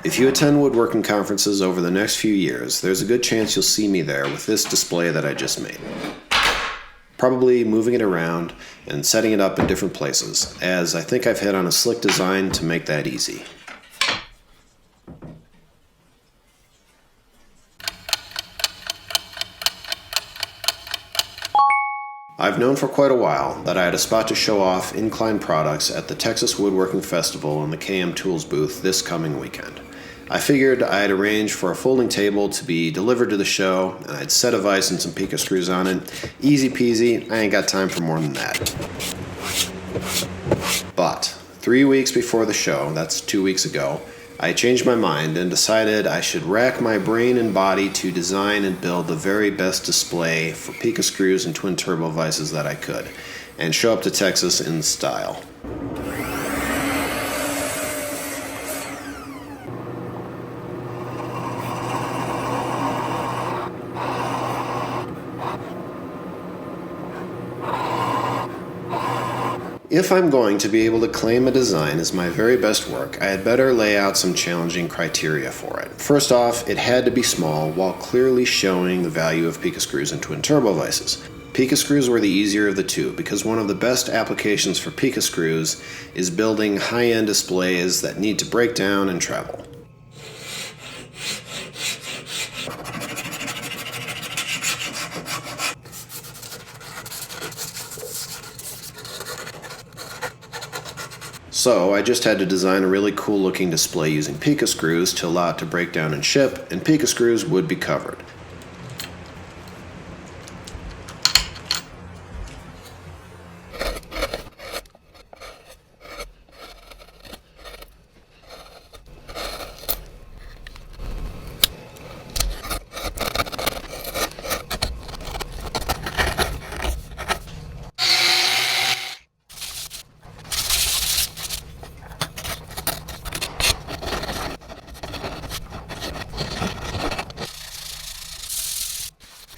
If you attend woodworking conferences over the next few years, there's a good chance you'll see me there with this display that I just made. Probably moving it around and setting it up in different places, as I think I've hit on a slick design to make that easy. I've known for quite a while that I had a spot to show off InKleind products at the Texas Woodworking Festival in the KM Tools booth this coming weekend. I figured I'd arrange for a folding table to be delivered to the show, and I'd set a vise and some Pika screws on it. Easy peasy, I ain't got time for more than that. But 3 weeks before the show, that's 2 weeks ago, I changed my mind and decided I should rack my brain and body to design and build the very best display for Pika Screws and Twin Turbo Vises that I could, and show up to Texas in style. If I'm going to be able to claim a design as my very best work, I had better lay out some challenging criteria for it. First off, it had to be small while clearly showing the value of Pika Screws and Twin Turbo Vises. Pika Screws were the easier of the two because one of the best applications for Pika Screws is building high-end displays that need to break down and travel. So I just had to design a really cool looking display using Pika Screws to allow it to break down and ship, and Pika Screws would be covered.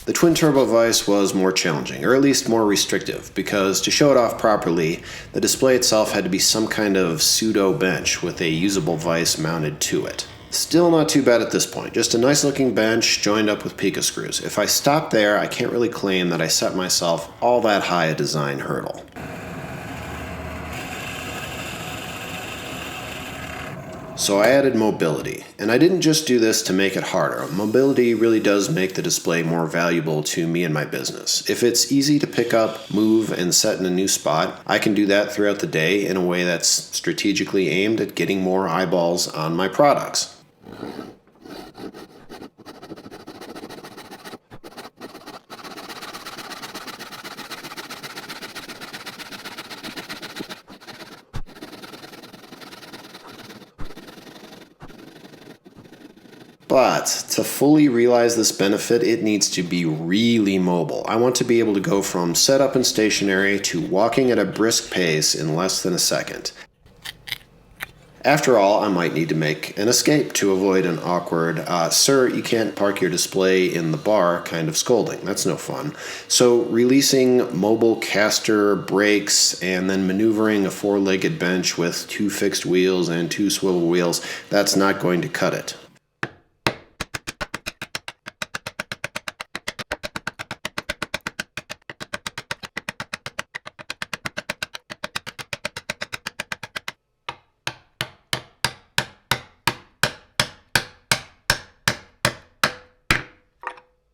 The Twin Turbo Vise was more challenging, or at least more restrictive, because to show it off properly, the display itself had to be some kind of pseudo bench with a usable vise mounted to it. Still not too bad at this point, just a nice looking bench joined up with Pika Screws. If I stop there, I can't really claim that I set myself all that high a design hurdle. So I added mobility, and I didn't just do this to make it harder. Mobility really does make the display more valuable to me and my business. If it's easy to pick up, move, and set in a new spot, I can do that throughout the day in a way that's strategically aimed at getting more eyeballs on my products. But to fully realize this benefit, it needs to be really mobile. I want to be able to go from setup and stationary to walking at a brisk pace in less than a second. After all, I might need to make an escape to avoid an awkward, sir, you can't park your display in the bar kind of scolding. That's no fun. So releasing mobile caster brakes and then maneuvering a four-legged bench with 2 fixed wheels and 2 swivel wheels, that's not going to cut it.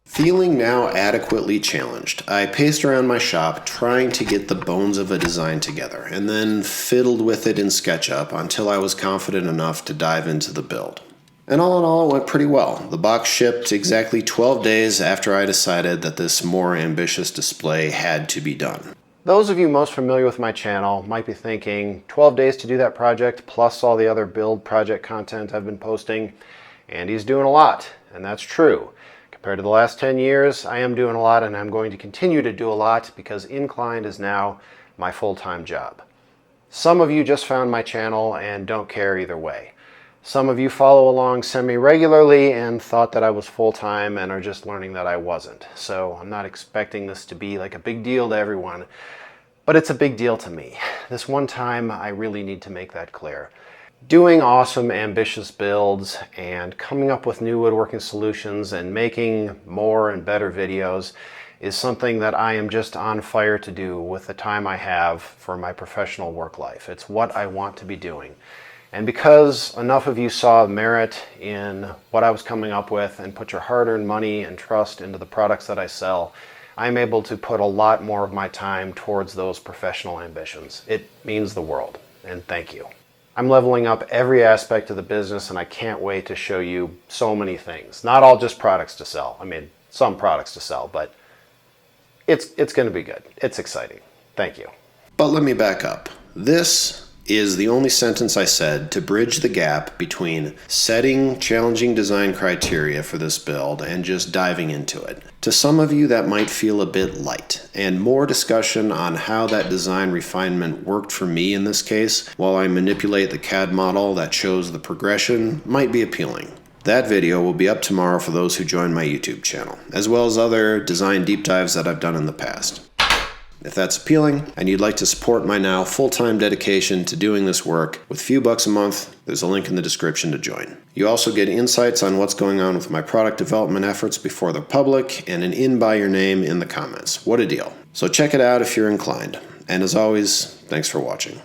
Feeling now adequately challenged, I paced around my shop trying to get the bones of a design together, and then fiddled with it in SketchUp until I was confident enough to dive into the build. And all in all, it went pretty well. The box shipped exactly 12 days after I decided that this more ambitious display had to be done. Those of you most familiar with my channel might be thinking, 12 days to do that project, plus all the other build project content I've been posting, and he's doing a lot, and that's true. Compared to the last 10 years, I am doing a lot, and I'm going to continue to do a lot because InKleind is now my full-time job. Some of you just found my channel and don't care either way. Some of you follow along semi-regularly and thought that I was full-time and are just learning that I wasn't. So I'm not expecting this to be like a big deal to everyone, but it's a big deal to me. This one time, I really need to make that clear. Doing awesome, ambitious builds and coming up with new woodworking solutions and making more and better videos is something that I am just on fire to do with the time I have for my professional work life. It's what I want to be doing. And because enough of you saw merit in what I was coming up with and put your hard-earned money and trust into the products that I sell, I'm able to put a lot more of my time towards those professional ambitions. It means the world, and thank you. I'm leveling up every aspect of the business, and I can't wait to show you so many things. Not all just products to sell. I mean, some products to sell, but it's going to be good. It's exciting. Thank you. But let me back up. This is the only sentence I said to bridge the gap between setting challenging design criteria for this build and just diving into it. To some of you, that might feel a bit light, and more discussion on how that design refinement worked for me in this case, while I manipulate the CAD model that shows the progression, might be appealing. That video will be up tomorrow for those who join my YouTube channel, as well as other design deep dives that I've done in the past. If that's appealing and you'd like to support my now full-time dedication to doing this work with a few bucks a month, there's a link in the description to join. You also get insights on what's going on with my product development efforts before they're public and an in by your name in the comments. What a deal. So check it out if you're inclined. And as always, thanks for watching.